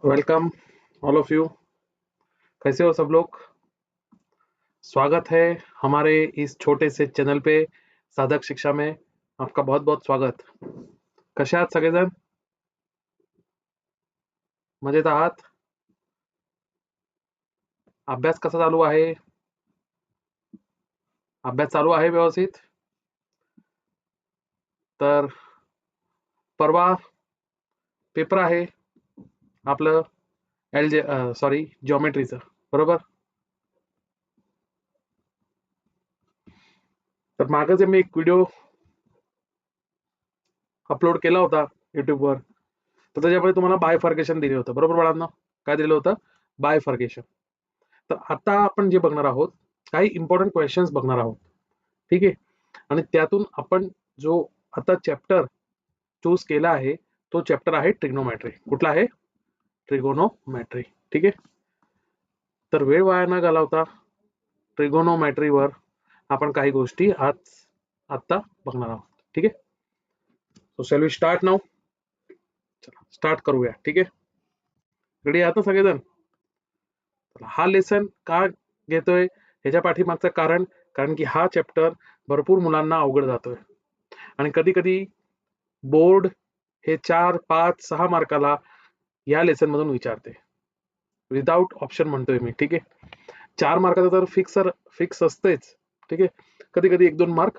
Welcome all of you. कैसे हो सब लोग? स्वागत है हमारे इस छोटे से चैनल पे साधक शिक्षा में। आपका बहुत बहुत स्वागत। कसे आहात सगळेजण? मजेत आहात? अभ्यास कसा चालू आहे? अभ्यास चालू आहे व्यवस्थित? तर परवा पेपर आहे आपलं सॉरी जॉमेट्रीचं, बरोबर? तर मागं जे मी एक व्हिडिओ अपलोड केला होता युट्यूबवर, तर त्याच्यामध्ये तुम्हाला बायफर्केशन दिलं होतं, बरोबर बाळांनो? काय दिलं होतं? बायफर्केशन. तर आता आपण जे बघणार आहोत, काही इम्पॉर्टंट क्वेश्चन्स बघणार आहोत, ठीक आहे? आणि त्यातून आपण जो आता चॅप्टर चूज केला आहे तो चॅप्टर आहे ट्रिग्नोमॅट्री. कुठला आहे? ट्रिगोनोमॅट्री, ठीक आहे? तर वेळ वाया न घालवता ट्रिगोनोमॅट्रीवर आपण काही गोष्टी आता बघणार आहोत, ठीक आहे? So shall we start now? चला स्टार्ट करूया, ठीक आहे? रेडी आहात ना सगळेजण? हा लेसन का घेतोय ह्याच्या पाठीमागचं कारण, कारण की हा चॅप्टर भरपूर मुलांना अवघड जातोय आणि कधी कधी बोर्ड हे 4, 5, 6 मार्काला या लेसन मधून विचारते, विदाउट ऑप्शन म्हणतोय मी, ठीक आहे? 4 मार्काचं तर फिक्स असतेच, ठीक आहे? कधी कधी 1-2 मार्क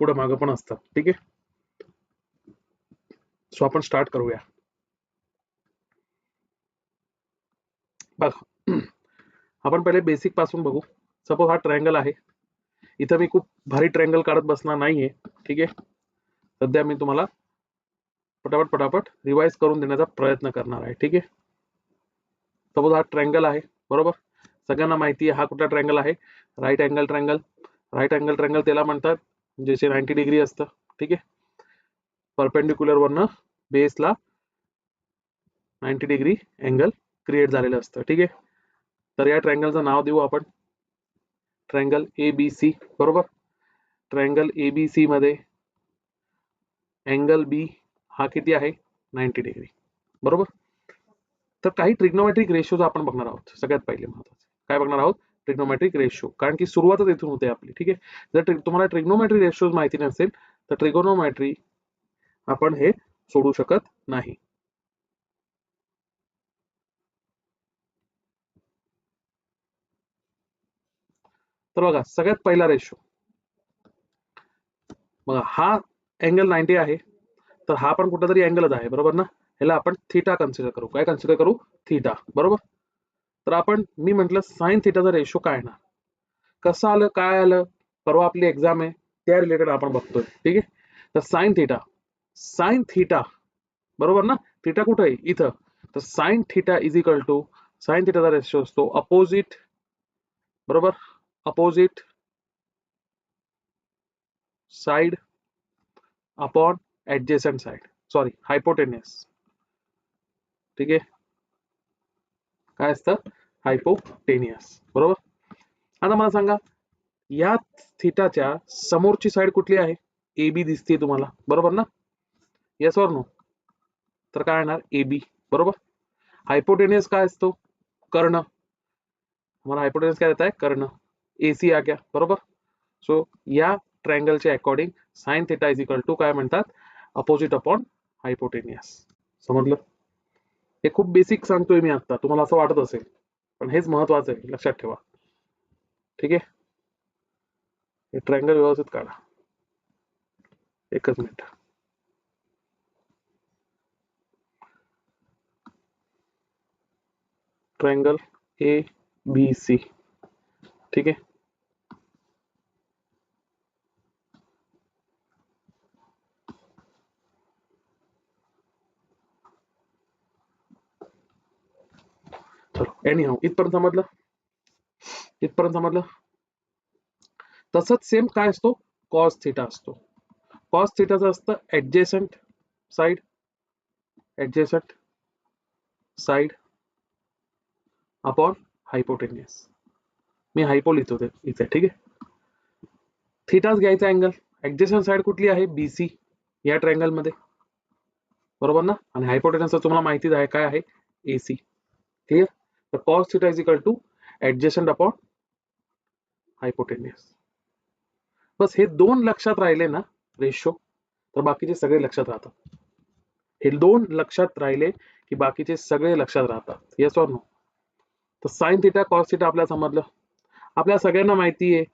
पुढे मागं पण असतात, ठीक आहे? सो आपण स्टार्ट करूया. बघा, आपण पहिले बेसिक पासून बघू. सपोज हा ट्रायंगल आहे, इथं मी खूप भारी ट्रायंगल काढत बसणार नाहीये, ठीक आहे? सध्या मी तुम्हाला पटापट रिवाइज करून देण्याचा प्रयत्न करणार आहे, ठीक आहे? सपोज हा ट्रायंगल आहे, बरोबर? सगळ्यांना माहिती आहे हा कुठला ट्रायंगल आहे? Right angle triangle. Right angle triangle त्याला म्हणतात ज्याचे 90 डिग्री असतं, ठीक आहे? परपेंडिक्युलर वरनं बेसला 90 डिग्री अँगल क्रिएट झालेलं असतं, ठीक आहे? तर या ट्रायंगलचं नाव देऊ आपण ट्रायंगल ABC, बरोबर? ट्रायंगल ABC मध्ये अँगल बी हा किती आहे? 90 डिग्री, बरोबर? तर काही ट्रिग्नोमेट्रिक रेशोज आपण बघणार आहोत. सगळ्यात पहिले महत्वाचं काय बघणार आहोत? ट्रिग्नोमेट्रिक रेशो, कारण की सुरुवातच इथून होते आपली, ठीक आहे? जर तुम्हाला ट्रिग्नोमेट्रिक रेशोज माहिती नसेल तर ट्रिगोनोमेट्री आपण हे सोडू शकत नाही. तर बघा, सगळ्यात पहिला रेशो बघा, हा अँगल 90 आहे, तर हा पण कुठला तरी अँगलच आहे, बरोबर ना? ह्याला आपण थीटा कन्सिडर करू. काय कन्सिडर करू? थीटा, बरोबर? तर आपण मी म्हटलं साइन थीटाचा रेशो काय येणार? कसं आलं, काय आलं? परवा आपली एक्झाम आहे, त्या रिलेटेड आपण बघतोय, ठीक आहे? तर साइन थीटा, बरोबर ना? थीटा कुठे आहे? इथं. तर sine theta is equal to, sine थीटाचा रेशो असतो अपोजिट, बरोबर? Opposite side upon adjacent side, sorry hypotenuse, ठीक आहे? काय असतं? हायपोटेनियस, बरोबर? आता मला सांगा, या थीटाच्या समोरची साइड कुठली आहे? ए बी दिसते तुम्हाला, बरोबर ना? Yes or no? तर काय येणार? ए बी, बरोबर? हायपोटेनियस काय असतो? कर्ण. हमारा हायपोटेनियस क्या रहता है? कर्ण. एसी आ गया, बरोबर? सो या ट्रायंगलच्या according sine theta is equal to काय म्हणतात? Opposite upon hypotenuse. समजलं? हे खूप बेसिक सांगतोय मी आता, तुम्हाला असं वाटत असेल, पण हेच महत्वाचं आहे, लक्षात ठेवा, ठीक आहे? हे ट्रायंगल व्यवस्थित काढा. एकच minute. Triangle A B C, ठीक आहे? चलो, एनी हाऊ, इथपर्यंत समजलं? इथपर्यंत समजलं? तसंच सेम काय असतो? कॉस थीटा असतो. कॉस थीटाचं असतं adjacent side, adjacent side upon hypotenuse. मी हायपो लिहितो इथे, ठीक आहे? थीटाच घ्यायचा अँगल. ऍडजेसंट साइड कुठली आहे? बीसी या ट्रायंगल मध्ये, बरोबर ना? आणि हायपोटेनस तुम्हाला माहितीच आहे काय आहे? AC. क्लिअर? तर cos theta is equal to adjacent upon hypotenuse. बस हे दोन लक्षात राहिले ना रेशो, तर बाकीचे सगळे लक्षात राहतात. हे दोन लक्षात राहिले की बाकीचे सगळे लक्षात राहतात. Yes or no? तर साइन थिटा कॉस थिटा आपल्याला समजलं. आपल्या सगळ्यांना माहिती आहे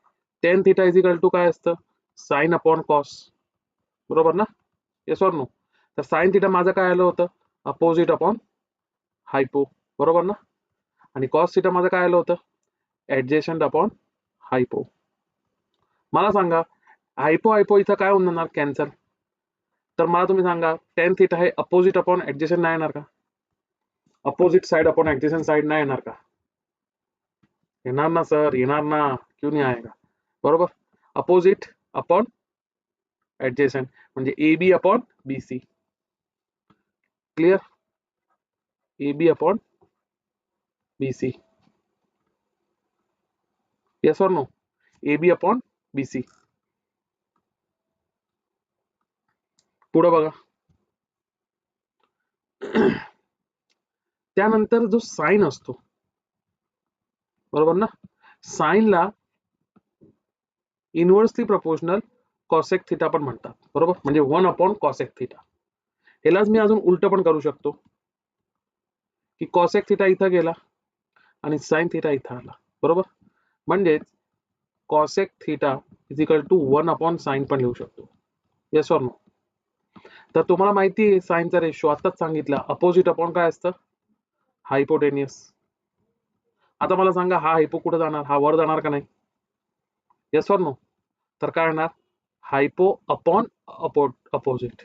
tan theta is equal to काय असतं? Sine upon cos. बरोबर ना? Yes or no? तर साइन थिटा माझं काय आलं होतं? Opposite upon hypo. बरोबर ना? आणि कॉस थिटा माझं काय आलं होतं? Adjacent upon hypo. मला सांगा हायपो हायपो इथं काय होऊन जाणार? कॅन्सल. तर मला तुम्ही सांगा टेन थिटा हे अपोजिट अपॉन ऍडजस्टंट नाही येणार का? Opposite side upon adjacent side नाही येणार का? येणार ना सर, येणार ना. क्यों नाही आएगा? बरोबर. अपोजिट अपॉन ऍडजस्टंट म्हणजे A B upon B C. Clear? A B upon B C. Yes or no? A B upon B C. पुढे बघा. त्यानंतर जो साइन असतो, बरोबर ना? साइनला इनव्हर्सली प्रपोर्शनल कॉसेक थिटा पण म्हणतात. बरोबर? म्हणजे 1 अपॉन कॉसेक थिटा. ह्यालाच मी अजून उलट पण करू शकतो की कॉसेक थिटा इथं गेला आणि साइन थिटा इथं आला. बरोबर? म्हणजे cosec theta is equal to 1 upon sine पण लिहू शकतो. Yes or no? तर तुम्हाला माहिती आहे साइनचा रेशो आताच सांगितला अपोजिट अपॉन काय असतं? हायपोटेनियस. आता मला सांगा हा हायपो कुठे जाणार? हा वर जाणार का नाही? Yes or no? तर काय येणार? Hypo upon opposite.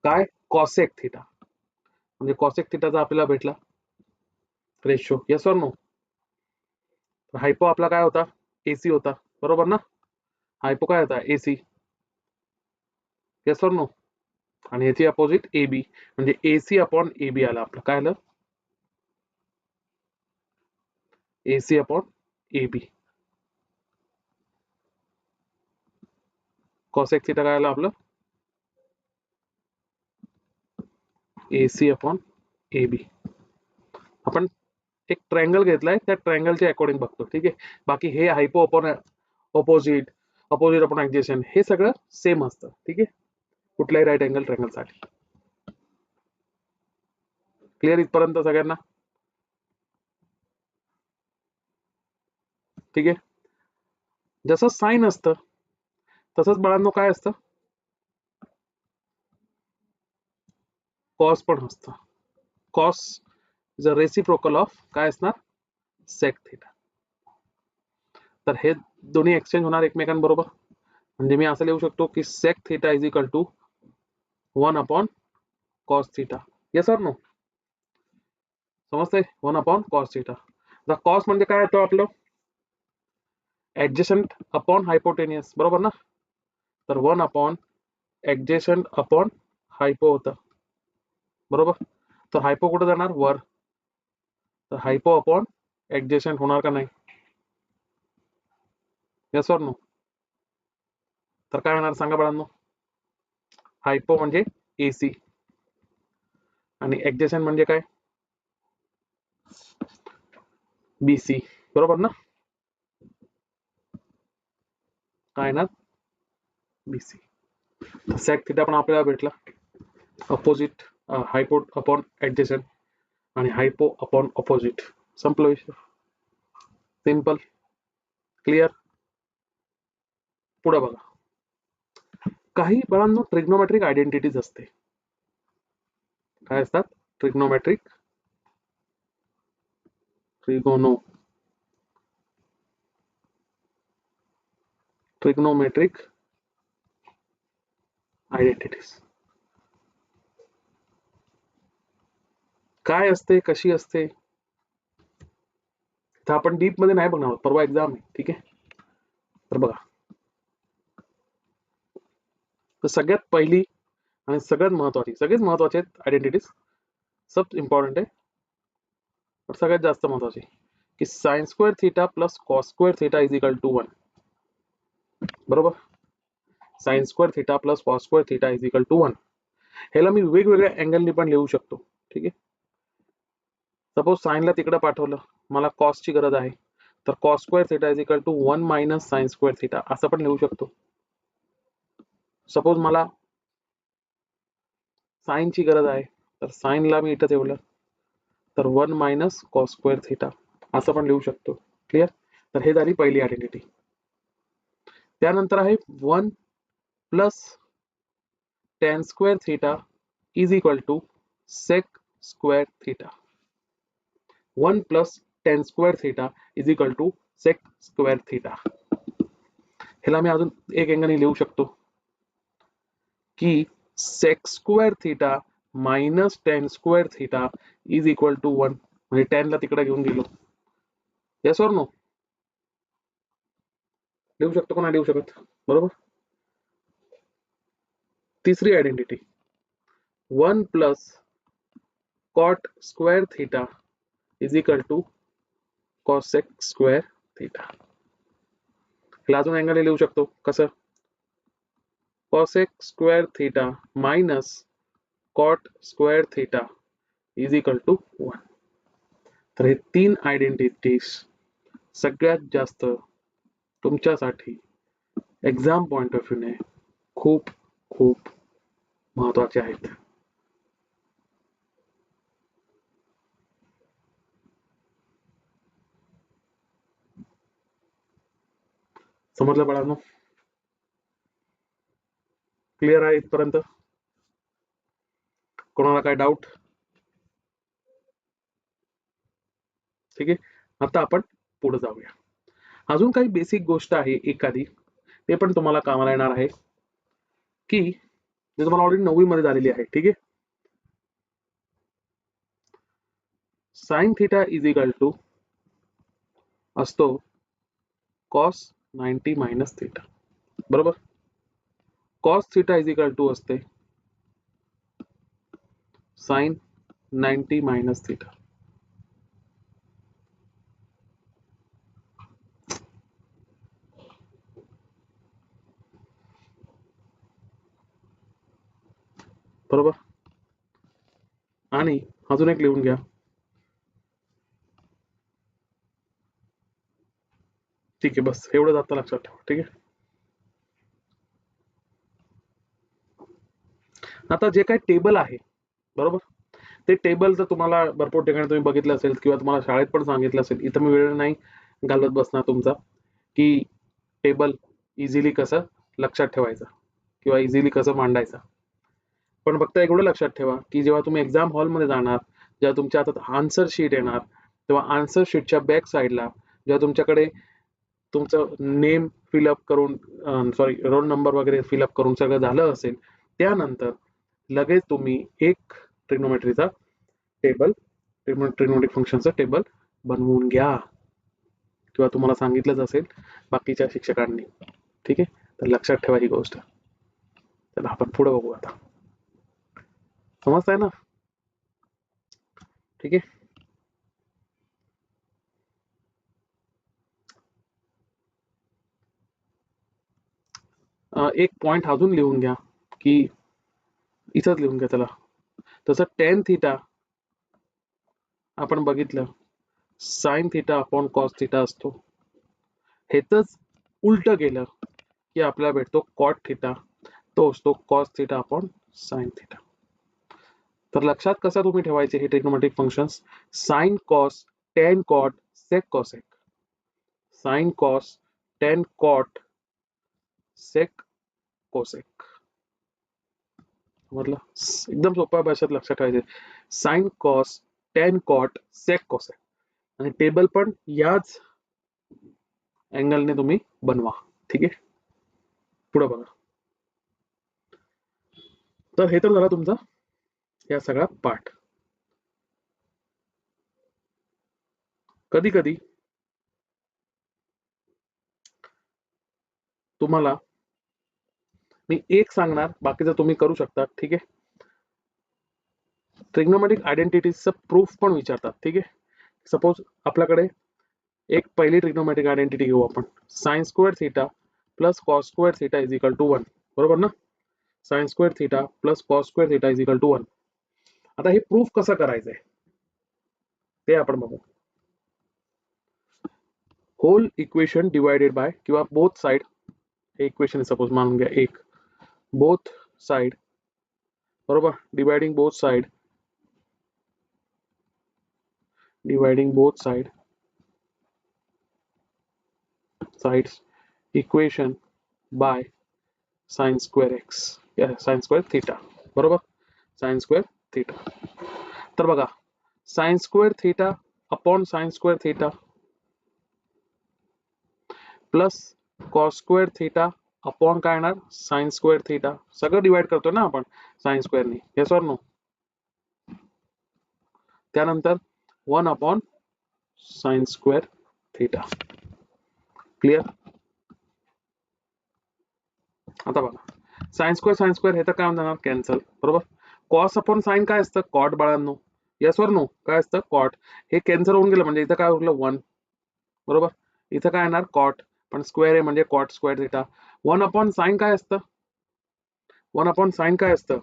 काय? Cosec theta. म्हणजे कॉसेक थिटाचा आपल्याला भेटला ratio. Yes or no? Hypo आपला काय होता? एसी होता. बरोबर ना? हायपो काय होता? एसी. Yes or no? आणि याची अपोजिट ए बी म्हणजे एसी अपॉन ए बी आला आपलं. काय आलं? AC upon A B. Cosec theta काय आलं आपलं? AC upon A B. आपण एक ट्रायंगल घेतलाय त्या ट्रायंगलच्या अकॉर्डिंग बघतो. ठीक आहे? बाकी हे हायपो upon opposite, opposite upon adjacent हे सगळं सेम असतं. ठीक आहे? कुठल्याही राईट अँगल ट्रायंगलसाठी. क्लिअर इथपर्यंत सगळ्यांना? ठीक आहे? जसं साइन असतं तसंच बाळांनो काय असतं? कॉस पण असतं. Cos is a reciprocal of काय असणार? Sec theta. तर हे दोन्ही एक्सचेंज होणार एकमेकांबरोबर. म्हणजे मी असं लिहू शकतो की sec theta is equal to 1 upon cos theta. Yes or no? समजतंय? 1 अपॉन कॉस थिटा. आता कॉस म्हणजे काय येतो आपलं? Adjacent upon hypotenuse. बरोबर ना? तर 1 अपॉन ऍडजस्टंट अपॉन हायपो होतं. बरोबर? तर हायपो कुठे जाणार? वर. तर हायपो अपॉन ऍडजस्टंट होणार का नाही? Yes or no? तर काय होणार सांगा बाळांनो? हायपो म्हणजे एसी आणि ऍडजस्टंट म्हणजे काय? बीसी. बरोबर ना? काय ना? बीसी. सेक थिटा पण आपल्याला भेटला. अपोजिट हायपो अपॉन ऍडजस्टंट आणि हायपो अपॉन अपोजिट. संपला विषय. सिंपल. क्लिअर? पुढे बघा. काही बाळांनो ट्रिग्नोमेट्रिक आयडेंटिटीज असते. काय असतात? ट्रिग्नोमेट्रिक ट्रिग्नोमेट्रिक आयडेंटिटीज काय असते? कशी असते? तर आपण डीप मध्ये नाही बघणार. परवा एक्झाम आहे. ठीक आहे? तर बघा. तर सगळ्यात पहिली आणि सगळ्यात महत्वाची, सगळेच महत्वाचे आहेत आयडेंटिटीज. सब इम्पॉर्टंट आहे. पण सगळ्यात जास्त महत्वाची की sine square theta plus cos square theta is equal to 1. बरोबर? Sine square theta plus cos square theta is equal to 1. ह्याला मी वेगवेगळ्या अँगलनी पण लिहू शकतो. ठीक आहे? सपोज साईनला तिकडे पाठवलं, मला कॉसची गरज आहे, तर cos square theta is equal to 1 minus sine square theta असं पण लिहू शकतो. सपोज मला साईनची गरज आहे, तर साईनला मी इथं ठेवलं तर 1 मायनस कॉस स्क्वेअर थिटा असं पण लिहू शकतो. क्लिअर? तर हे झाली पहिली आयडेंटिटी. त्यानंतर आहे 1 plus tan square theta is equal to sec square theta. 1 plus tan square theta is equal to sec square theta. ह्याला मी अजून एक अँगलने लिहू शकतो की sec square theta minus tan square theta is equal to 1. म्हणजे tan ला तिकडे घेऊन गेलो. Yes or no? लिहू शकतो का नाही लिहू शकत? बरोबर. तिसरी identity 1 plus cot square theta is equal to cosec square theta. ह्याला अजून अँगल लिहू शकतो कसं? Cosec square theta minus cot square theta is equal to 1. तर हे 3 आयडेंटिटीज सगळ्यात जास्त तुमच्यासाठी एक्झाम पॉइंट ऑफ व्ह्यूने खूप खूप महत्वाचे आहेत. समजलं बाळांनो? क्लिअर आहे इथपर्यंत? कोणाला काय डाऊट? ठीक आहे, आता आपण पुढे जाऊया. अजून काही बेसिक गोष्ट आहे एखादी, ते पण तुम्हाला कामाला येणार आहे, की जे तुम्हाला ऑलरेडी 9वी मध्ये झालेली आहे. ठीक आहे. Sine theta is equal to असतो कॉस 90 मायनस थिटा. बरोबर. Cos theta is equal to असते साइन 90 मायनस थिटा. बरोबर. आणि अजून एक लिहून घ्या, ठीक आहे, बस एवढं आता लक्षात ठेवा. ठीक आहे. आता जे काही टेबल आहे, बरोबर, ते टेबल जर तुम्हाला भरपूर ठिकाणी तुम्ही बघितलं असेल किंवा तुम्हाला शाळेत पण सांगितलं असेल, इथं मी वेळ नाही घालवत बसणार तुमचा, की टेबल इझिली कसं लक्षात ठेवायचं किंवा इझिली कसं मांडायचं. पण फक्त एवढं लक्षात ठेवा की जेव्हा तुम्ही एक्झाम हॉलमध्ये जाणार, जेव्हा तुमच्या हातात आन्सर शीट येणार, तेव्हा आन्सर शीटच्या बॅक साईडला जेव्हा तुमच्याकडे तुमचं नेम फिलअप करून, सॉरी, रोल नंबर वगैरे फिलअप करून सगळं झालं असेल, त्यानंतर लगेच तुम्ही एक ट्रिग्नोमेट्रीचा टेबल, ट्रिग्नोमेट्रिक फंक्शनचं टेबल बनवून घ्या किंवा तुम्हाला सांगितलंच असेल बाकीच्या शिक्षकांनी. ठीक आहे. तर लक्षात ठेवा ही गोष्ट. चला आपण पुढे बघू आता. समजताय ना? ठीक आहे. एक पॉइंट अजून लिहून घ्या, की इथंच लिहून घ्या चला. तसं टेन थिटा आपण बघितलं sine theta upon cos theta असतो. हेच उलट केलं की आपल्याला भेटतो कॉट थिटा, तो असतो cos theta upon sine theta. तर लक्षात कसं तुम्ही ठेवायचे हे trigonometric functions? Sine cos tan cot sec cosec, sine cos tan cot sec cosec. समजलं? एकदम सोप्या भाषेत लक्षात ठेवायचे. Sine cos tan cot sec cosec. आणि टेबल पण याच अँगलने तुम्ही बनवा. ठीक आहे. पुढे बघा. तर हे तर झाला तुमचा या सगळा पार्ट. कधी कधी तुम्हाला मी एक सांगणार, बाकीचं तुम्ही करू शकता. ठीक आहे. ट्रिग्नोमेट्रिक आयडेंटिटीजचं प्रूफ पण विचारतात. ठीक आहे. सपोज आपल्याकडे एक पहिली ट्रिग्नोमेट्रिक आयडेंटिटी घेऊ आपण, sine square theta plus cos square theta is equal to 1. बरोबर ना? Sine square theta plus cos square theta is equal to 1. आता हे प्रूफ कसं करायचंय ते आपण बघू. होल इक्वेशन डिवायडेड बाय किंवा बोथ साइड, हे इक्वेशन सपोज मानून घ्या एक, बोथ साइड बरोबर, dividing both side, dividing both sides equation by sine square x या साइन स्क्वेअर थीटा बरोबर, साइन स्क्वेअर थीटा. तर बघा sign square theta upon sine square theta plus cos square theta upon काय येणार sign square theta, सगळं divide करतो ना आपण साइन स्क्वेअरनी, येस ऑर नो. त्यानंतर 1 upon sign square theta. Clear. आता बघा साइन स्क्वेअर हे तर काय होणार कॅन्सल बरोबर. कॉस अपॉन साइन काय असतं कॉट बाळांनो, येस ऑर नो, काय असतं कॉट. हे कॅन्सल होऊन गेलं म्हणजे इथं काय उरलं 1 बरोबर. इथं काय येणार कॉट, पण स्क्वेअर आहे म्हणजे cot square theta. 1 upon sine काय असतं, 1 अपॉन साइन काय असतं,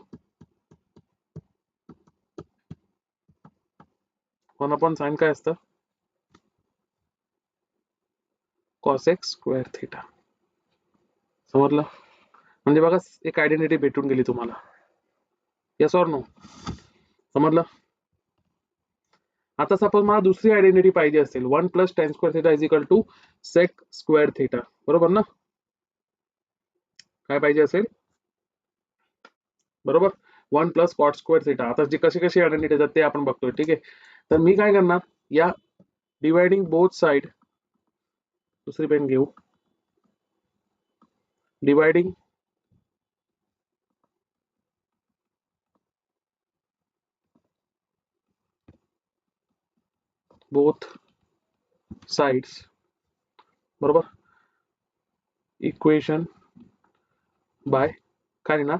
1 अपॉन साइन काय असतं कॉस एक्स स्क्वेअर थीटा. समजलं. म्हणजे बघा एक आयडेंटिटी भेटून गेली तुम्हाला, येस ऑर नो, समजलं. आता सपोज मला दुसरी आयडेंटिटी पाहिजे असेल 1 plus tan square theta is equal to sec square theta बरोबर ना. काय पाहिजे असेल बरोबर 1 प्लस कॉट स्क्वेअर थीटा. आता जी कशी कशी आयडेंटिटी येतात ते आपण बघतोय, ठीक आहे. तर मी काय करणार या डिवायडिंग बोथ साइड, दुसरी पेन घेऊ, डिवायडिंग बोथ साइड्स बरोबर, इक्वेशन बाय काय लिहिणार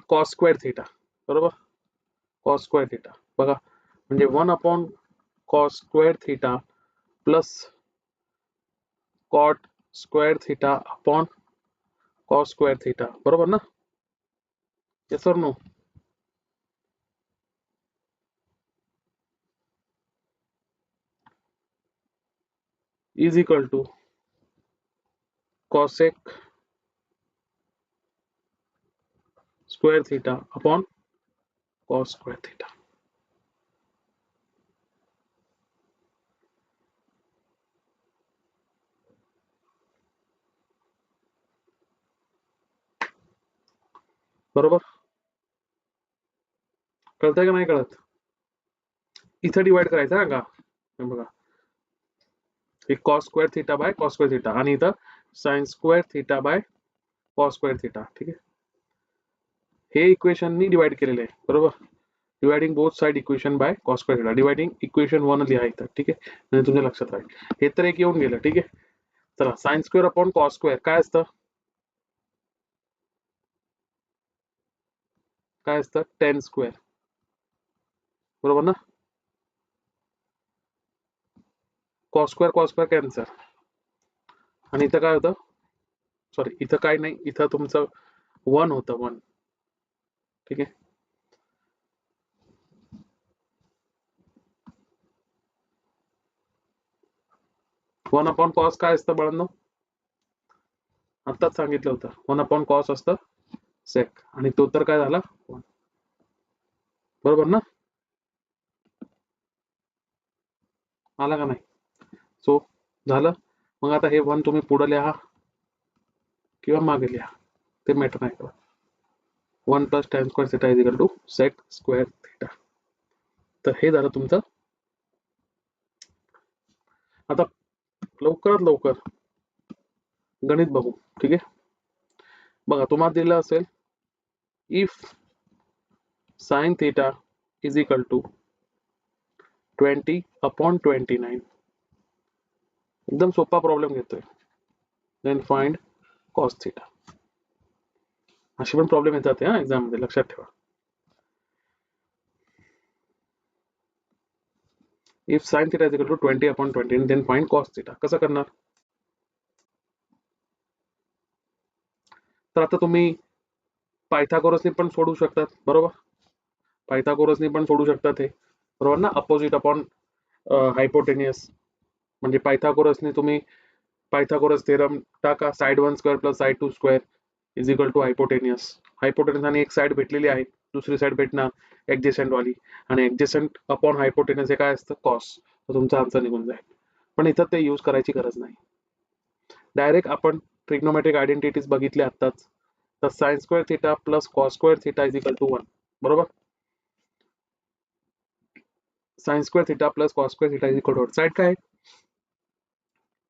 कॉस स्क्वेअर थीटा बरोबर, कॉस स्क्वेअर थीटा. बघा म्हणजे 1 upon cos square theta plus cot square theta upon cos square theta बरोबर ना, yes or no. Is equal to cosec square theta upon cos square theta. बरोबर, कळतंय का नाही कळत. इथं डिवाइड करायचं ना का, बघा एक cos square theta by cos square theta आणि इथं sign square theta by cos square theta, ठीक आहे. हे इक्वेशननी डिवाइड केलेलं आहे बरोबर, dividing both side equation by cos square theta, dividing equation 1 लिहा इथं, ठीक आहे, म्हणजे तुमच्या लक्षात राहील. हे तर एक येऊन गेलं, ठीक आहे. चला sine square upon cos square काय असतं टेन स्क्वेअर बरोबर ना. कॉस स्क्वेअर कॅन्सर, आणि इथं काय होतं, सॉरी इथं काय नाही, इथं तुमचं 1 होतं 1, ठीक आहे. वन अपॉन कॉस काय असतं बाळांनो, आत्ताच सांगितलं होतं 1 अपॉन कॉस असतं सेक, आणि तो तर काय झाला 1 बरोबर ना, आला का नाही. सो झालं. मग आता हे 1 तुम्ही पुढे लिहा किंवा मागे लिहा, ते मॅटर नाही करत. 1 plus tan square theta is equal to sec square theta. तर हे झालं तुमचं. आता लवकरात लवकर गणित बघू, ठीक आहे. बघा तुम्हाला दिलं असेल if sine theta is equal to 20 upon 29, एकदम सोपा प्रॉब्लेम घेतोय. Then find cos theta. असे पण प्रॉब्लेम येतात हा एक्झाम मध्ये, लक्षात ठेवा. If sine theta is equal to 20 upon 20 then find cos theta. कसं करणार, तर आता तुम्ही पायथागोरसने पण सोडू शकतात बरोबर, पायथागोरसने पण सोडू शकतात हे, बरोबर ना. अपोजिट अपॉन हायपोटेनियस म्हणजे पायथागोरसने तुम्ही पायथागोरस थेरम टाका, side 1 square plus side 2 square is equal to hypotenuse. Hypotenuse आणि एक साइड भेटलेली आहे, दुसरी साइड भेटणार ऍडजस्टंट वाली, आणि ऍडजस्टंट अपॉन हायपोटेनियस हे काय असतं, कॉस. तर तुमचा आन्सर निघून जाईल. पण इथं ते यूज करायची गरज नाही. डायरेक्ट आपण ट्रिग्नोमेट्रिक आयडेंटिटीज बघितले आत्ताच. तर sine square theta plus cos square theta is equal to 1. बरोबर. Sine square theta plus cos square theta is equal to 1. Side काय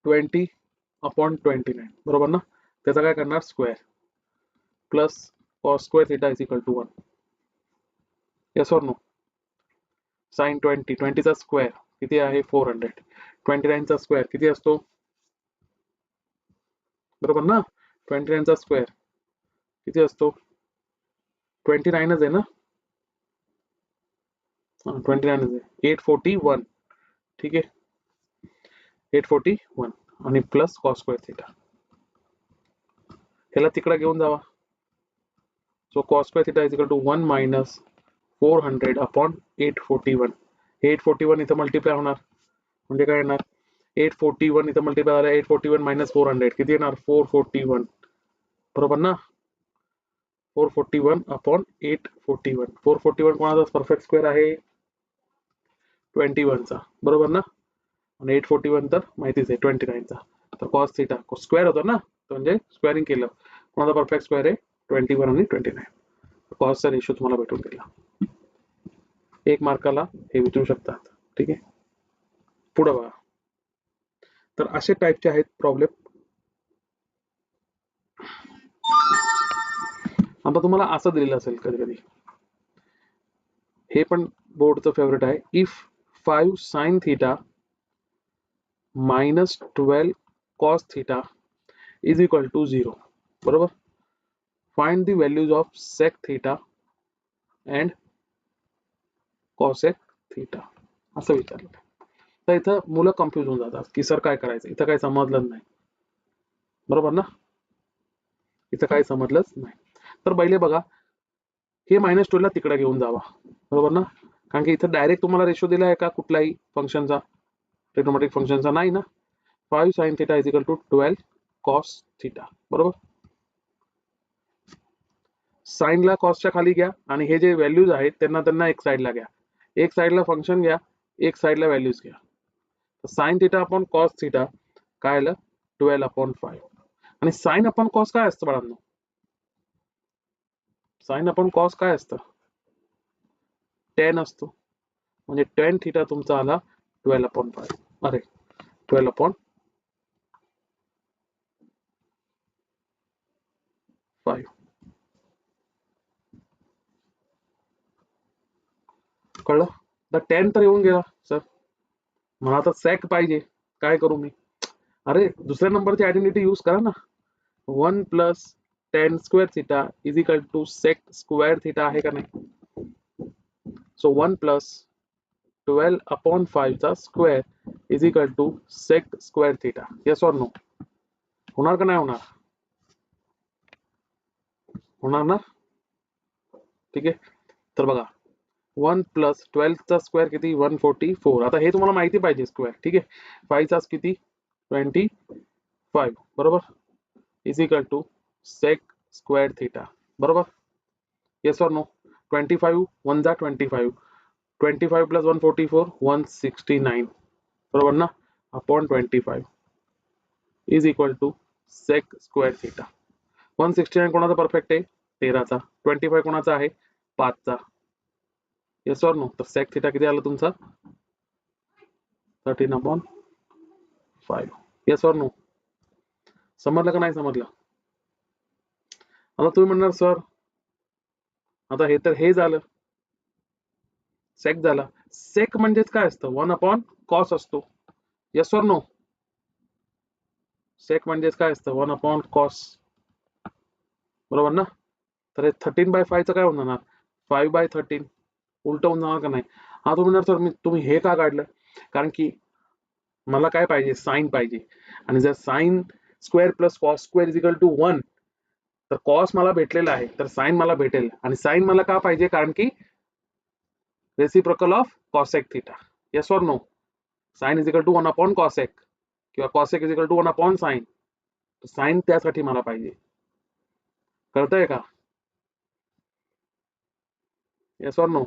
20 अपॉन 29. बरोबर ना. त्याचा काय करणार square plus cos square theta is equal to 1. Yes or no. Sine 20 चा square किती आहे 400. 29 चा स्क्वेअर किती असतो, बरोबर ना. 29 चा स्क्वेअर किती असतो 29च आहे ना. 29च आहे 841. ठीक आहे 841 आणि प्लस कॉस स्क्वेअर थिटा. ह्याला तिकडे घेऊन जावा. So cos square theta is equal to 1 minus 400 upon 841. 841 इथं मल्टिप्लाय होणार म्हणजे काय येणार 841 इथं मल्टिप्लाय झाला 841 मायनस 400 किती येणार 441. बरोबर ना. 441 अपॉन 841. 441 कोणाचा परफेक्ट स्क्वेअर आहे 21 चा. बरोबर ना. आणि 841 तर माहितीच आहे 29 चा. तर कॉस थिटा स्क्वेअर होतो ना, म्हणजे स्क्वेअरिंग केलं. कोणाचा परफेक्ट स्क्वेअर आहे 21 आणि 29. कॉसचा रेशो तुम्हाला भेटून गेला. 1 मार्काला हे विचारू शकतात. ठीक आहे. पुढे बघा. तर असे टाईपचे आहेत प्रॉब्लेम. आता तुम्हाला असं दिलेलं असेल कधी कधी, हे पण बोर्डचं फेवरेट आहे. If 5 sine theta minus 12 cos theta is equal to 0. बरोबर. Find the values of sec theta and cosec theta असं विचारलं. तर इथं मुलं कन्फ्युज होऊन जातात की सर काय करायचं, इथं काही समजलं नाही. बरोबर ना. इथं काही समजलंच नाही. तर पहिले बघा हे -12 ला तिकडे घेऊन जावा. बरोबर ना. कारण की इथं डायरेक्ट तुम्हाला रेशो दिला आहे का कुठलाही फंक्शनचा, ट्रिग्नोमेट्रिक फंक्शनचा नाही ना. 5 sine theta is equal to 12 cos theta. बरोबर. साइनला कॉसच्या खाली घ्या आणि हे जे व्हॅल्यूज आहेत त्यांना त्यांना एक साइडला घ्या. एक साइडला फंक्शन घ्या, एक साइडला व्हॅल्यूज घ्या. Sine theta upon cos theta काय आलं 12 अपॉन 5. आणि साइन अपॉन कॉस काय असतं बाळांनो, साइन अपॉन कॉस काय असतं 10 असतो. म्हणजे tan थिटा तुमचा आला 12 अपॉन 5. अरे 12 अपॉन 5. कळलं. तर 10 तर येऊन गेला सर. मला आता सॅक पाहिजे, काय करू मी. अरे दुसऱ्या नंबरची आयडेंटिटी यूज करा ना. 1 plus tan square theta is equal to sec square theta आहे का नाही. सो 1 प्लस 12 अपॉन 5 चा square is equal to sec square theta. Yes or no. होणार का नाही होणार, होणार ना. ठीक आहे. तर बघा 1 प्लस 12 चा स्क्वेअर किती 144. आता हे तुम्हाला माहिती पाहिजे स्क्वेअर. ठीक आहे. 5 चा किती 25. बरोबर. Is equal to sec square theta. बरोबर. Yes or no. 25 1 जा 25. 25 प्लस 144 169. बरोबर ना. Upon 25 is equal to sec square theta. 169 कोणाचा परफेक्ट आहे 13 चा. 25 कोणाचा आहे 5 चा. Yes or no. तर सेक थिटा किती आला तुमचा 13 अपॉन 5. Yes or no. समजलं का नाही समजलं. आता तुम्ही म्हणणार सर आता हे तर हे झालं सेक झाला. सेक म्हणजेच काय असतं 1 अपॉन कॉस असतो. Yes or no. सेक म्हणजेच काय असतं 1 अपॉन कॉस. बरोबर ना. तर 13/5 काय होऊन जाणार 5/13. उलट होऊन जाणार का नाही. हा तुम्ही म्हणणार सर तुम्ही हे का काढलं, कारण की मला काय पाहिजे साइन पाहिजे. आणि जर sine square plus cos square is equal to 1 तर कॉस मला भेटलेला आहे तर साइन मला भेटेल. आणि साइन मला का पाहिजे कारण की reciprocal of cosec theta. Yes or no? Sine is equal to 1 upon cosec किंवा cosec is equal to 1 upon sine. Sine त्यासाठी मला पाहिजे. कळतंय का? Yes or no?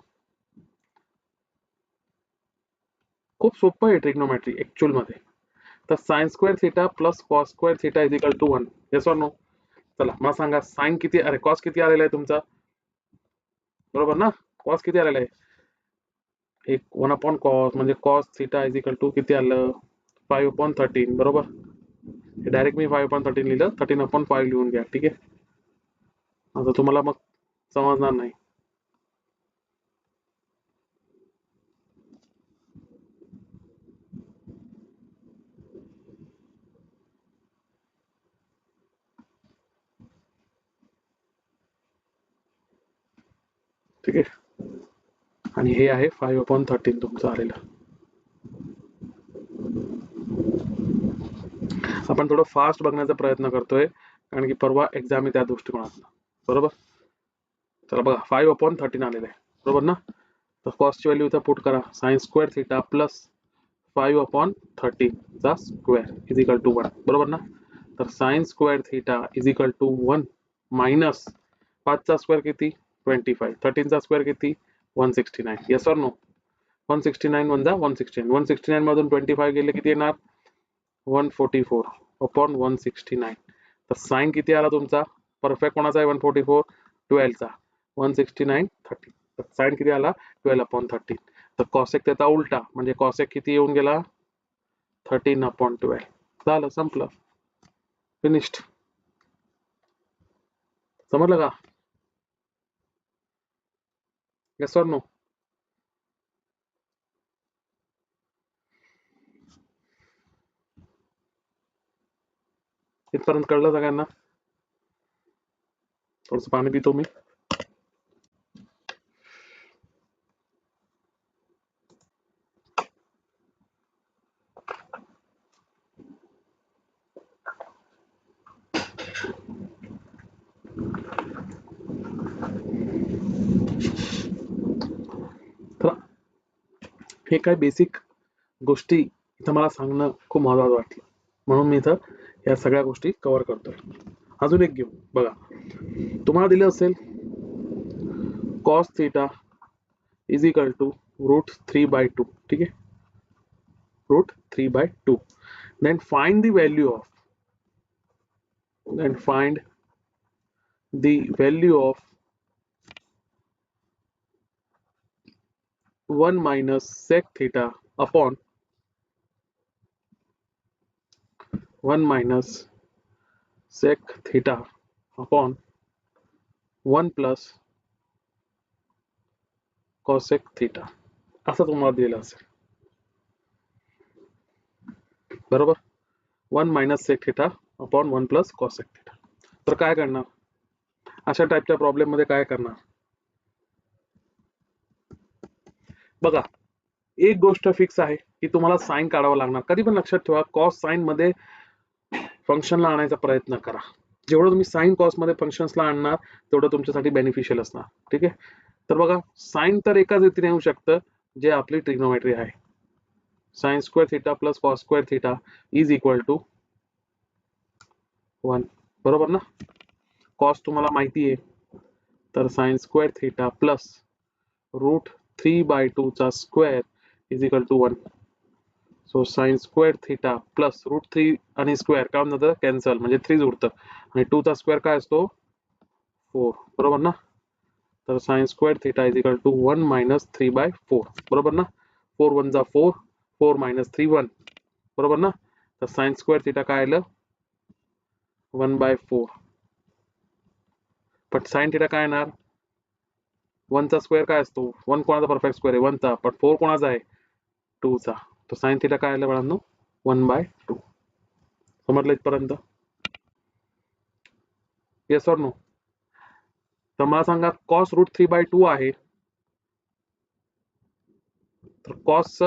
खूप सोपं आहे ट्रिग्नोमेट्री ऍक्च्युअल मध्ये. तर sine square theta plus cos square theta is equal to 1. Yes or no? चला मला सांगा साइन किती, अरे कॉस किती आलेला आहे तुमचा, बरोबर ना? कॉस किती आलेला आहे? एक 1 अपॉन कॉस म्हणजे cos theta is equal to किती आलं, 5/13. बरोबर. डायरेक्ट मी 5/13 लिहिलं, 13/5 लिहून घ्या. ठीक आहे. आता तुम्हाला मग समजणार नाही. ठीक आहे. आणि हे आहे 5/13 तुमचं आलेलं. आपण थोडं फास्ट बघण्याचा प्रयत्न करतोय कारण की परवा एक्झाम आहे त्या दृष्टिकोनातून. बरोबर. चला बघा 5/13 आलेलं आहे, बरोबर ना? तर कॉसची व्हॅल्यू इथं पुट करा, साइन स्क्वेअर थिटा प्लस 5/13 चा स्क्वेअर इज इक्वल टू 1. बरोबर ना? तर sine square theta is equal to 1 minus 5 चा स्क्वेअर किती 25, 13 चा स्क्वेअर किती 169. Yes or no? 169 1 जा 169, 169 मधून 25 गेले किती येणार 144 अपॉन 169. तर साइन किती आला तुमचा, परफेक्ट कोणाचा आहे 144, 12 चा 169 30. तर साइन किती आला 12/13. तर कॉसेक त्याचा उलटा म्हणजे कॉसेक किती येऊन गेला 13/12. झालं, संपलं, फिनिश्ड. समजलं का? Yes or no? इथपर्यंत कळलं सगळ्यांना? थोडस पाणी पितो मी. तर हे काय बेसिक गोष्टी इथं मला सांगणं खूप महत्वाचं वाटलं, म्हणून मी इथं या सगळ्या गोष्टी कव्हर करतोय. अजून एक घेऊ बघा. तुम्हाला दिलं असेल cos theta is equal to √3/2. ठीक आहे, √3/2. then find the value of then find the value of 1 minus sec theta upon 1 minus sec theta upon 1 plus cosec theta. असं तुम्हाला दिलेलं असेल, बरोबर. 1 minus sec theta upon 1 plus cosec theta. तर काय करणार अशा टाईपच्या प्रॉब्लेम मध्ये, काय करणार बघा. एक गोष्ट फिक्स आहे की तुम्हाला साइन काढावं लागणार. कधी पण लक्षात ठेवा, कॉस साइन मध्ये फंक्शनला आणायचा प्रयत्न करा. जेवढं तुम्ही साइन कॉस मध्ये फंक्शन्सला आणणार तेवढं तुमच्यासाठी बेनिफिशियल असणार. ठीक आहे. तर बघा साइन तर एकाच रीतीने येऊ शकतं जे आपली ट्रिग्नोमेट्री आहे. Sine square theta plus cos square theta is equal to 1. बरोबर ना? कॉस तुम्हाला माहिती आहे, तर साइन स्क्वेअर थिटा प्लस √3/2 चा square is equal to 1. So sine square theta plus √3 आणि स्क्वेअर काय म्हणतात कॅन्सल म्हणजे 3 उरतं आणि 2 चा स्क्वेअर काय असतो 4. बरोबर ना? तर sine square theta is equal to 1 minus 3/4. बरोबर ना? 4 1 जा 4, 4 मायनस 3 1. बरोबर ना? तर साइन स्क्वेअर थिटा काय आलं 1/4. पण साइन थिटा काय येणार 1 चा स्क्वेअर काय असतो, 1 कोणाचा परफेक्ट स्क्वेअर आहे 1 चा, पण 4 कोणाचा आहे 2 चा. तर साइन थिटा काय आलं बाळांनो 1/2. समजलं इथपर्यंत? Yes or no? तर मला सांगा कॉस √3/2 आहे, तर कॉस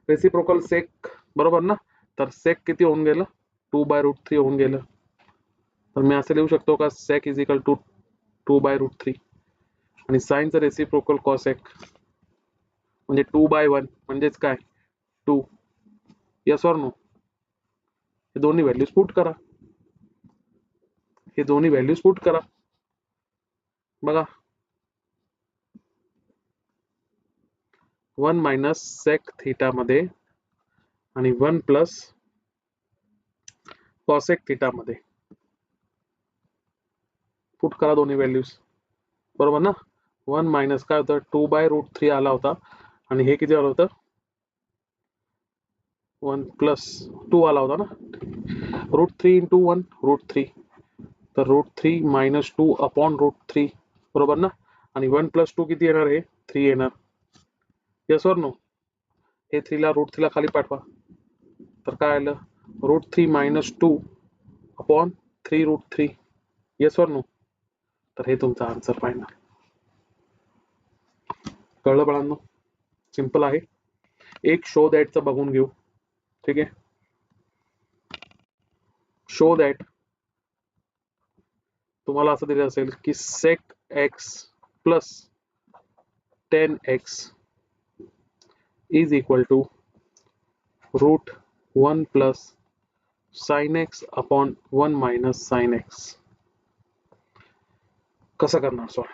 रेसिप्रोकल सेक, बरोबर ना? तर सेक किती होऊन गेलं 2/√3 होऊन गेलं. तर मी असं लिहू शकतो का सेक इज इक्वल टू 2/√3 आणि साइनचं रेसिप्रोकल कॉसेक म्हणजे 2/1 म्हणजेच काय 2. Yes or no? हे दोन्ही व्हॅल्यूज पुट करा. हे दोन्ही व्हॅल्यूज पुट करा. बघा 1 मायनस सेक थीटा मध्ये आणि 1 प्लस कॉसेक थीटा मध्ये पुट करा दोन्ही व्हॅल्यूज. बरोबर ना? 1 मायनस काय होतं 2/√3 आला होता आणि हे किती आलं होतं 1 प्लस 2 आला होता ना. √3 इंटू 1 √3. तर √3 मायनस 2 अपॉन √3. बरोबर ना? आणि 1 प्लस 2 किती येणार आहे 3 येणार. Yes or no? हे 3 ला √3 ला खाली पाठवा. तर काय आलं √3 minus 2 upon 3√3. Yes or no? तर हे तुमचा आन्सर फायनल. कळलं बाळांनो? सिंपल आहे. एक शो दॅटचं बघून घेऊ. ठीक आहे. शो दॅट तुम्हाला असं दिलं असेल की sec x plus 10x is equal to √1 plus sine x upon 1 minus sine x. कसं करणार solve?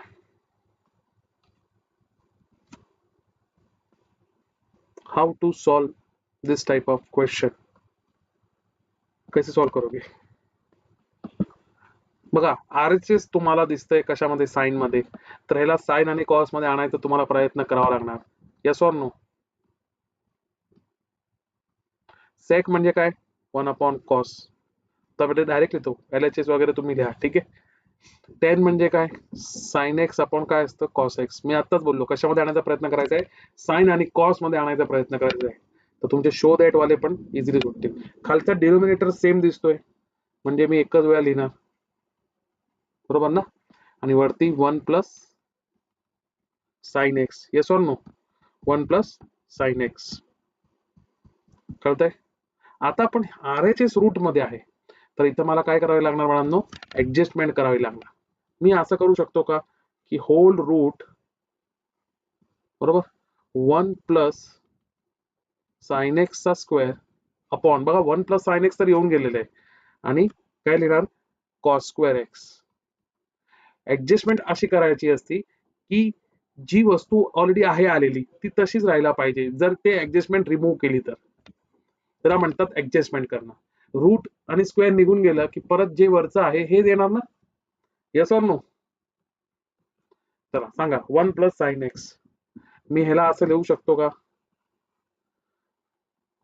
How to solve this type of question? कैसे सॉल्व करोगे? बघा RHS तुम्हाला दिसतंय कशामध्ये साइन मध्ये, तर ह्याला साइन आणि कॉस मध्ये आणायचं तुम्हाला प्रयत्न करावा लागणार. Yes or no? सेक म्हणजे काय 1 अपॉन कॉस. तर डायरेक्ट लिहितो LHS वगैरे तुम्ही लिहा. ठीक आहे. 10 म्हणजे काय साइन एक्स अपॉन काय असतं कॉस एक्स. मी आताच बोललो कशामध्ये आणायचा प्रयत्न करायचा आहे साइन आणि कॉस मध्ये आणायचा प्रयत्न करायचा आहे. तर तुमचे शो दॅट वाले पण इझिली सुटतील. खालचा डिनोमिनेटर सेम दिसतोय म्हणजे मी एकच वेळा लिहिणार. बरोबर ना? आणि वरती 1 plus sine x. Yes or no? 1 plus sine x. कळतंय? आता आपण RHS रूट मध्ये आहे तर इथं मला काय करावे लागणार बाळांनो ऍडजस्टमेंट करावी लागणार. मी असं करू शकतो का की होल रूट बरोबर 1 प्लस साइन एक्स चा स्क्वेअर अपॉन बघा 1 प्लस साइन एक्स तर येऊन गेलेलं आहे आणि काय लिहिणार कॉस स्क्वेअर एक्स. ऍडजस्टमेंट अशी करायची असती की जी वस्तू ऑलरेडी आहे आलेली ती तशीच राहायला पाहिजे. जर ते ऍडजस्टमेंट रिमूव्ह केली तर त्याला म्हणतात ऍडजस्टमेंट करणं. रूट आणि स्क्वेअर निघून गेलं की परत जे वरचं आहे हे देणार ना. Yes or no? चला सांगा 1 प्लस साइन एक्स. मी ह्याला असं लिहू शकतो का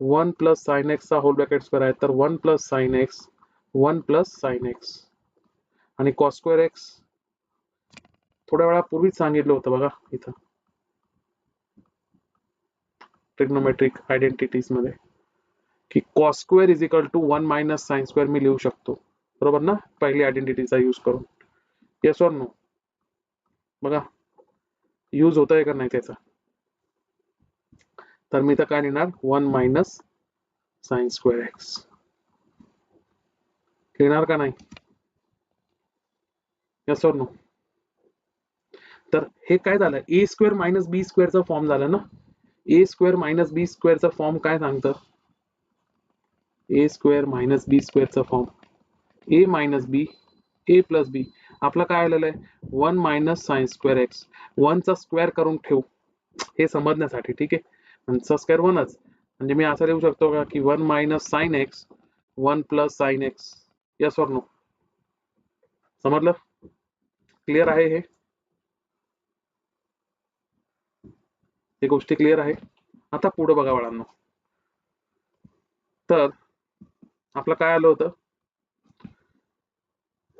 1 प्लस साइन एक्स चा होल ब्रॅकेट स्क्वेअर आहे तर 1 plus sine x 1 plus sine x आणि कॉस स्क्वेअर एक्स. थोड्या वेळापूर्वीच सांगितलं होतं बघा इथं ट्रिग्नोमेट्रिक आयडेंटिटीज मध्ये की cos square is equal to 1 minus sine square मी लिहू शकतो. बरोबर ना? पहिली आयडेंटिटीचा यूज करून. Yes or no? बघा यूज होत आहे का नाही त्याचा. तर मी तर काय लिहिणार 1 मायनस साइन स्क्वेअर एक्स लिहिणार का नाही. Yes or no? तर हे काय झालं ए स्क्वेअर मायनस बी स्क्वेअरचा फॉर्म झालं ना. ए स्क्वेअर मायनस बी स्क्वेअरचा फॉर्म काय सांगतं ए स्क्वेअर मायनस बी स्क्वेअरचा form A minus B A plus B. आपलं काय आलेलं आहे 1 मायनस साइन स्क्वेअर एक्स. 1 चा स्क्वेअर करून ठेवू हे समजण्यासाठी. ठीक आहे. 1 चा स्क्वेअर 1च म्हणजे मी असं लिहू शकतो का की 1 minus sine x 1 plus sine x. Yes or no? समजलं? क्लिअर आहे हे गोष्टी क्लिअर आहे. आता पुढे बघा बाळांनो. तर आपलं काय आलं होतं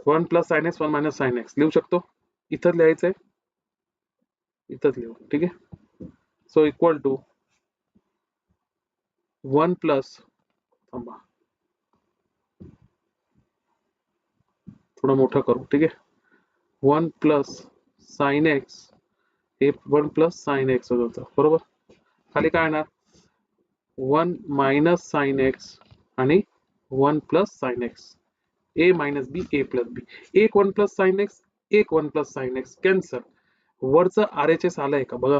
1 plus sine x 1 minus sine x लिहू शकतो. इथं लिहायचंय इथंच लिहू. ठीक आहे. सो इक्वल टू 1 प्लस थांबा थोडं मोठं करू. ठीक आहे. 1 प्लस साइन एक्स हे 1 प्लस साइन एक्स होतं. बरोबर. खाली काय येणार 1 मायनस साइन एक्स आणि 1 plus sine x. A minus B A plus B. एक 1 प्लस साइन एक्स एक 1 प्लस साइन एक्स कॅन्सल. वरचं RHS आलंय का बघा.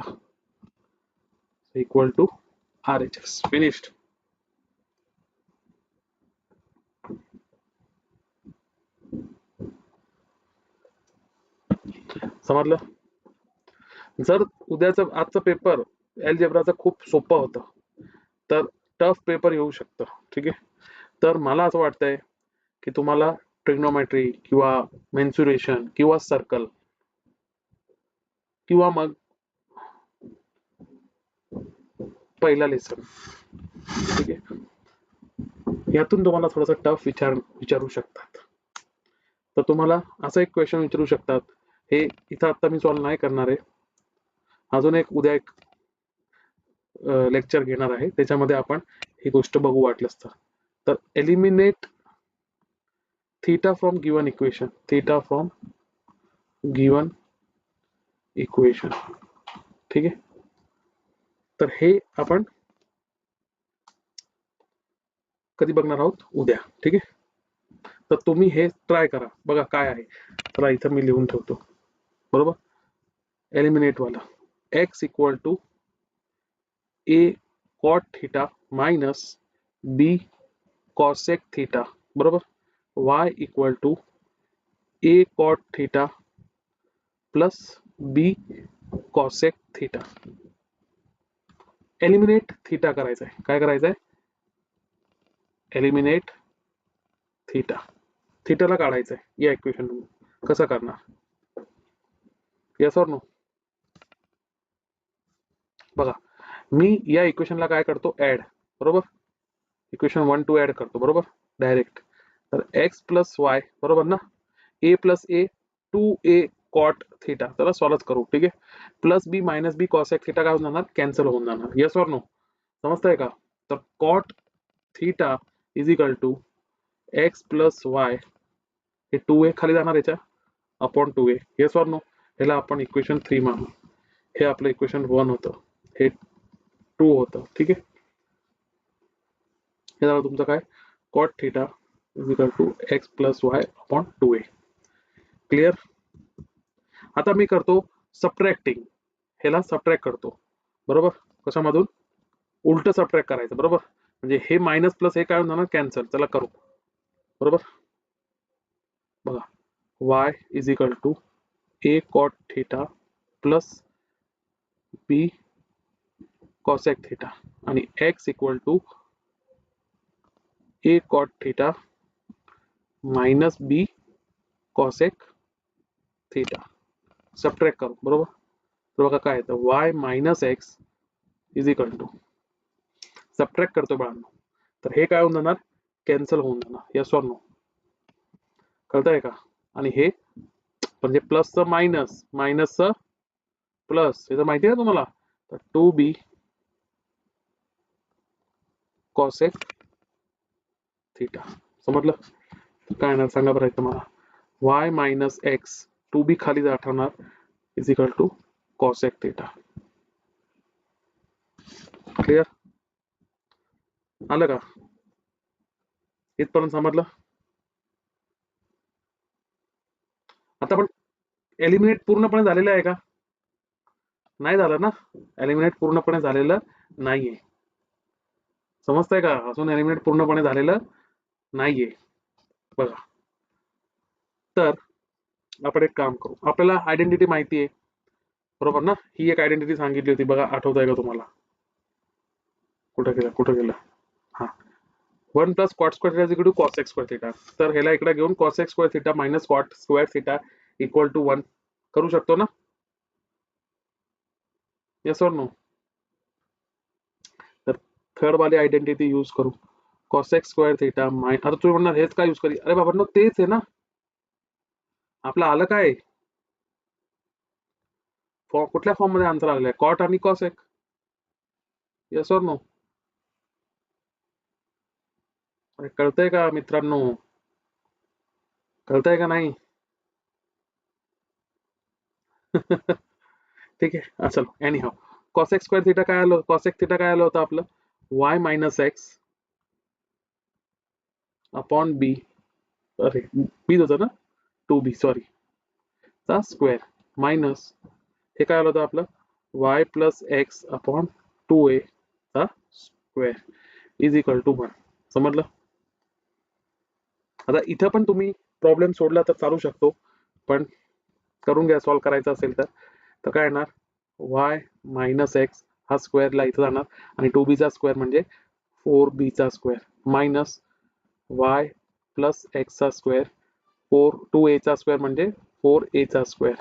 Equal to RHS. फिनिश्ड. समजलं. जर उद्याचा आजचा पेपर अल्जेब्राचा खूप सोपा होता, तर टफ पेपर येऊ शकतं. ठीक आहे. तर मला असं वाटतंय की तुम्हाला ट्रिग्नोमेट्री किंवा मेन्सुरेशन किंवा सर्कल किंवा मग पहिला लेसन, ठीक आहे, यातून तुम्हाला थोडासा टफ विचारू शकतात. तर तुम्हाला असा एक क्वेश्चन विचारू शकतात, हे इथं आता मी सॉल्व्ह नाही करणार आहे, अजून एक उद्या एक लेक्चर घेणार आहे, त्याच्यामध्ये आपण ही गोष्ट बघू वाटलंच तर eliminate theta from given equation. Theta from given equation. ठीक आहे. तर हे आपण कधी बघणार आहोत? उद्या. ठीक आहे. तर तुम्ही हे ट्राय करा, बघा काय आहे. चला इथं मी लिहून ठेवतो. बरोबर. एलिमिनेट वाला x equal to a cot theta minus b cosec theta, बरोबर. y equal to a cot theta plus b cosec theta. Eliminate theta करायचं आहे. काय करायचं आहे? Eliminate theta. थीटाला काढायचं आहे या इक्वेशन. कसं करणार? Yes or no? बघा, मी या इक्वेशनला काय करतो? ऍड. बरोबर. इक्वेशन 1 2 ऍड करतो. बरोबर. डायरेक्ट. तर x प्लस वाय, बरोबर ना, a plus A 2a cot theta. चला सॉल्व करू. ठीक आहे. Plus B minus B cosec theta काय होऊन जाणार? कॅन्सल होऊन जाणार. Yes or no? समजतंय का? तर cot theta is equal to x plus y, हे 2a खाली जाणार याच्या upon 2a. Yes or no? ह्याला आपण इक्वेशन 3 मानू. हे आपलं इक्वेशन 1 होतं, हे 2 होतं. ठीक आहे. हे झालं तुमचं काय? Cot theta is equal to x plus y upon 2a. Clear? आता मी करतो सबट्रॅक्टिंग. ह्याला सबट्रॅक्ट करतो. बरोबर. कशामधून? उलट सबट्रॅक्ट करायचं. बरोबर. म्हणजे हे मायनस प्लस हे काय होऊन जाणार? कॅन्सल. चला करू. बरोबर. बघा, y is equal to a cot theta plus b cosec theta आणि x equal to a cot theta minus b cosec theta. Subtract करू. बरोबर. तर बघा काय येतं? y minus x is equal to, subtract करतो बाळांनो, तर हे काय होऊन जाणार? कॅन्सल होऊन जाणार. Yes or no? कळतंय का? आणि हे म्हणजे प्लसचं मायनस, मायनसचं प्लस, हे तर माहिती आहे तुम्हाला. तर 2b कॉसेक थीटा. समजलं? काय येणार सांगा बरं तुम्हाला? y मायनस एक्स 2b खाली आठवणार is equal to cosec theta. Clear? आलं का? इथपर्यंत समजलं? आता पण एलिमिनेट पूर्णपणे झालेलं आहे का? नाही झालं ना. एलिमिनेट पूर्णपणे झालेलं नाहीये. समजतंय का? अजून एलिमिनेट पूर्णपणे झालेलं नाहीये. बघा, तर आपण एक काम करू. आपल्याला आयडेंटिटी माहिती आहे. बरोबर ना. ही एक आयडेंटिटी सांगितली होती बघा, आठवत आहे का तुम्हाला? कुठं गेलं? हा, 1 plus cot square theta is equal to cos x square theta. तर ह्याला इकडे घेऊन cos x square theta minus cot square theta equal to 1 करू शकतो ना? Yes or no? तर थर्ड वाली आयडेंटिटी यूज करू. कॉस एक्स स्क्वेअर थीटा आता तुम्ही म्हणणार हेच काय यूज करी? अरे बाबा तेच आहे ना. आपलं आलं काय? कुठल्या फॉर्म मध्ये आन्सर आलेला आहे? कॉट आणि कॉस एक. Yes or no? अरे कळतंय का मित्रांनो? कळतंय का नाही? ठीक आहे. चलो एनी हाव, कॉसेक स्क्वेअर थीटा काय आलं? कॉसेक थीटा काय आलं होतं आपलं? y मायनस एक्स अपॉन बी, अरे बी होतं ना, 2b सॉरी, चा स्क्वेअर मायनस हे काय आलं होतं आपलं? y plus x upon 2a चा स्क्वेअर इज इक्वल टू 1. समजलं? आता इथं पण तुम्ही प्रॉब्लेम सोडला तर चालू शकतो, पण करून घ्या सॉल्व्ह करायचं असेल तर काय येणार, y मायनस एक्स हा स्क्वेअरला इथं जाणार आणि 2b चा स्क्वेअर म्हणजे 4b चा square minus y plus x चा स्क्वेअर 2a चा स्क्वेअर म्हणजे 4a चा स्क्वेअर.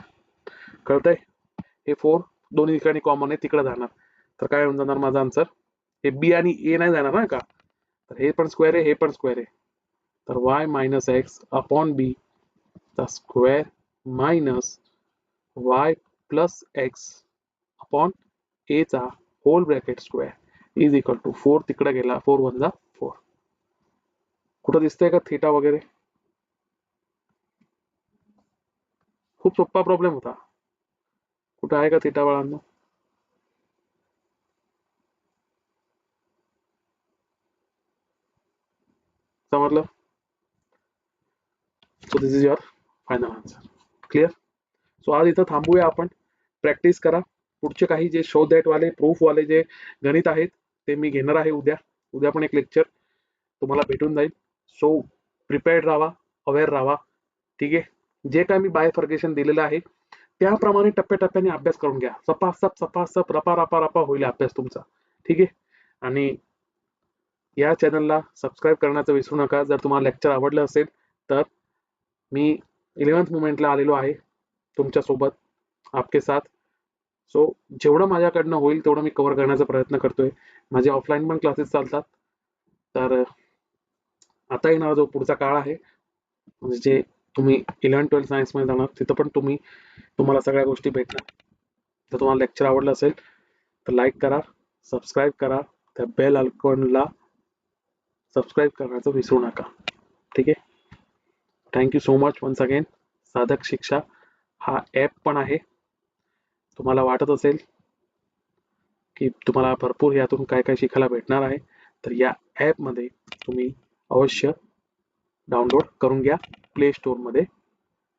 कळतंय? हे 4 दोन्ही ठिकाणी कॉमन आहे, तिकडे जाणार. तर काय होऊन जाणार माझा आन्सर, हे बी आणि ए नाही जाणार ना का, तर हे पण स्क्वेअर आहे, हे पण स्क्वेअर आहे. तर y minus x upon B चा square minus y plus x upon A चा whole bracket square is equal to 4 तिकडे गेला, 4 वन जा 4. कुठं दिसतंय का थिटा वगैरे? खूप सोपा प्रॉब्लेम होता. कुठं आहे का थिटा बाळांनो? समजलं? So this is your final answer. Clear? So आज इथं थांबूया आपण. प्रॅक्टिस करा. पुढचे काही जे शो दॅट वाले प्रूफ वाले जे गणित आहेत ते मी घेणार आहे उद्या. उद्या पण एक लेक्चर तुम्हाला भेटून जाईल. सो प्रिपेअर्ड राहा, अवेअर राहा. ठीक आहे? जे काय मी बायफर्गेशन दिलेलं आहे त्याप्रमाणे टप्प्याटप्प्याने अभ्यास करून घ्या. सपासप रपा रपा रपा होईल अभ्यास तुमचा. ठीक आहे? आणि या चॅनलला सबस्क्राईब करण्याचं विसरू नका. जर तुम्हाला लेक्चर आवडलं असेल तर मी 11th मुवमेंटला आलेलो आहे तुमच्यासोबत, आपके साथ. सो जेवढं माझ्याकडनं होईल तेवढं मी कव्हर करण्याचा प्रयत्न करतोय. माझे ऑफलाईन पण क्लासेस चालतात. तर आता येणारा जो पुढचा काळ आहे म्हणजे जे तुम्ही 11-12 सायन्समध्ये जाणार तिथं पण तुम्हाला सगळ्या गोष्टी भेटणार. जर तुम्हाला लेक्चर आवडलं असेल तर लाईक करा, सबस्क्राईब करा, त्या बेल आयकॉनला सबस्क्राईब करण्याचं विसरू नका. ठीक आहे? Thank you so much once again. साधक शिक्षा हा ॲप पण आहे. तुम्हाला वाटत असेल की तुम्हाला भरपूर यातून काय काय शिकायला भेटणार आहे तर या ॲपमध्ये तुम्ही अवश्य डाउनलोड करून घ्या. प्ले स्टोअरमध्ये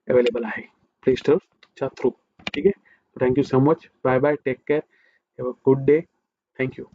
अवेलेबल आहे, प्ले स्टोअरच्या थ्रू. ठीक आहे? Thank you so much. Bye bye. Take care. Have a good day. Thank you.